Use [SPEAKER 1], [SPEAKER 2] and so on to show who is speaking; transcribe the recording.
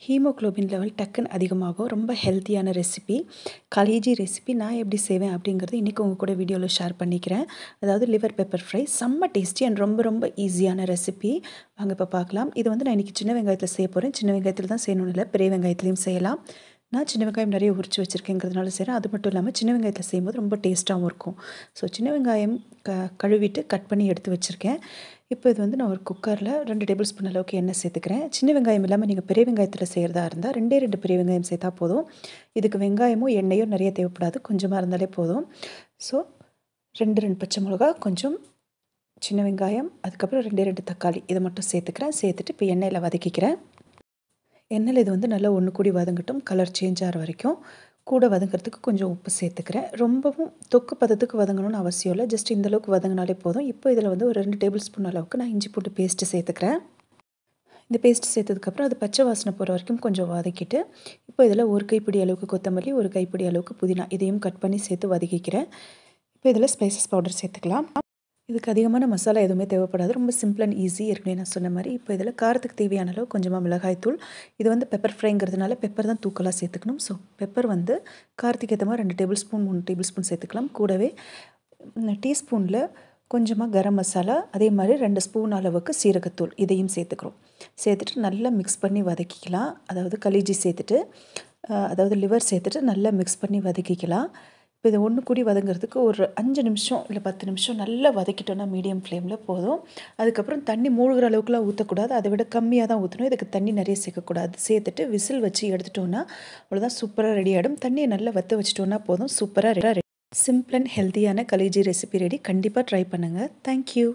[SPEAKER 1] Haemoglobin level டக்குன்னு அதிகமாகும். ரொம்ப ஹெல்த்தியான ரெசிபி. கலேஜி ரெசிபி. நான் எப்படி செய்வேன் அப்படிங்கிறது இன்றைக்கி உங்கள் கூட வீடியோவில் ஷேர் பண்ணிக்கிறேன். அதாவது லிவர் பெப்பர் ஃப்ரை செம்ம டேஸ்டி அண்ட் ரொம்ப ரொம்ப ஈஸியான ரெசிபி. வாங்க இப்போ பார்க்கலாம். இது வந்து நான் இன்றைக்கி சின்ன வெங்காயத்தில் செய்ய போகிறேன். சின்ன வெங்காயத்தில் தான் செய்யணும்னு இல்லை, பெரிய வெங்காயத்துலேயும் செய்யலாம். நான் சின்ன வெங்காயம் நிறைய உரிச்சு வச்சுருக்கேங்கிறதுனால செய்கிறேன். அது மட்டும் இல்லாமல் சின்ன வெங்காயத்தில் செய்யும்போது ரொம்ப டேஸ்ட்டாகவும் இருக்கும். ஸோ சின்ன வெங்காயம் கழுவிட்டு கட் பண்ணி எடுத்து வச்சுருக்கேன். இப்போ இது வந்து நான் ஒரு குக்கரில் 2 டேபிள் ஸ்பூன் அளவுக்கு எண்ணெய் சேர்த்துக்கிறேன். சின்ன வெங்காயம் இல்லாமல் நீங்கள் பெரிய வெங்காயத்தில் செய்கிறதா இருந்தால் 2 பெரிய வெங்காயம் சேர்த்தா போதும். இதுக்கு வெங்காயமும் எண்ணெயும் நிறைய தேவைப்படாது, கொஞ்சமாக இருந்தாலே போதும். ஸோ 2 பச்சை மிளகா, கொஞ்சம் சின்ன வெங்காயம், அதுக்கப்புறம் 2 தக்காளி இதை மட்டும் சேர்த்துக்கிறேன். சேர்த்துட்டு இப்போ எண்ணெயில் வதக்கிக்கிறேன். எண்ணெயில் இது வந்து நல்லா ஒன்று கூடி வதங்கட்டும், கலர் சேஞ்ச் ஆகிற வரைக்கும். கூட வதங்கிறதுக்கு கொஞ்சம் உப்பு சேர்த்துக்கிறேன். ரொம்பவும் தொக்கு பதத்துக்கு வதங்கணும்னு அவசியம் இல்லை, ஜஸ்ட் இந்தளவுக்கு வதங்கினாலே போதும். இப்போ இதில் வந்து ஒரு 2 டேபிள் ஸ்பூன் அளவுக்கு நான் இஞ்சி பூண்டு பேஸ்ட்டு சேர்த்துக்கிறேன். இந்த பேஸ்ட்டு சேர்த்ததுக்கப்புறம் அது பச்சை வாசனை போகிற வரைக்கும் கொஞ்சம் வதக்கிட்டு, இப்போ இதில் ஒரு கைப்பிடி அளவுக்கு கொத்தமல்லி, ஒரு கைப்பிடி அளவுக்கு புதினா இதையும் கட் பண்ணி சேர்த்து வதக்கிக்கிறேன். இப்போ இதில் ஸ்பைசஸ் பவுடர் சேர்த்துக்கலாம். இதுக்கு அதிகமான மசாலா எதுவுமே தேவைப்படாது, ரொம்ப சிம்பிள் அண்ட் ஈஸி. ஏற்கனவே நான் சொன்ன மாதிரி இப்போ இதில் காரத்துக்கு தேவையான அளவு கொஞ்சமாக மிளகாய்த்தூள். இது வந்து பெப்பர் ஃப்ரைங்கிறதுனால பெப்பர் தான் தூக்கலாக சேர்த்துக்கணும். ஸோ பெப்பர் வந்து காரத்துக்கு ஏற்ற மாதிரி 2 டேபிள் ஸ்பூன் 3 டேபிள் ஸ்பூன் சேர்த்துக்கலாம். கூடவே டீஸ்பூனில் கொஞ்சமாக கரம் மசாலா, அதே மாதிரி 2 ஸ்பூன் அளவுக்கு சீரகத்தூள் இதையும் சேர்த்துக்கிறோம். சேர்த்துட்டு நல்லா மிக்ஸ் பண்ணி வதக்கிக்கலாம். அதாவது கலேஜி சேர்த்துட்டு, அதாவது லிவர் சேர்த்துட்டு நல்லா மிக்ஸ் பண்ணி வதக்கிக்கலாம். இப்போ இதை ஒன்று கூடி வதங்கிறதுக்கு ஒரு 5 நிமிஷம் இல்லை 10 நிமிஷம் நல்லா வதக்கிட்டோன்னா மீடியம் ஃப்ளேமில் போதும். அதுக்கப்புறம் தண்ணி மூழ்கிற அளவுக்குலாம் ஊற்றக்கூடாது, அதை விட கம்மியாக தான் ஊற்றணும். இதுக்கு தண்ணி நிறைய சேர்க்கக்கூடாது. சேர்த்துட்டு விசில் வச்சு எடுத்துட்டோன்னா அவ்வளோதான், சூப்பராக ரெடி ஆகிடும். தண்ணியை நல்லா வற்ற வச்சிட்டோன்னா போதும், சூப்பராக ரெடி. சிம்பிள் அண்ட் ஹெல்த்தியான கலேஜி ரெசிபி ரெடி. கண்டிப்பாக ட்ரை பண்ணுங்கள். தேங்க்யூ.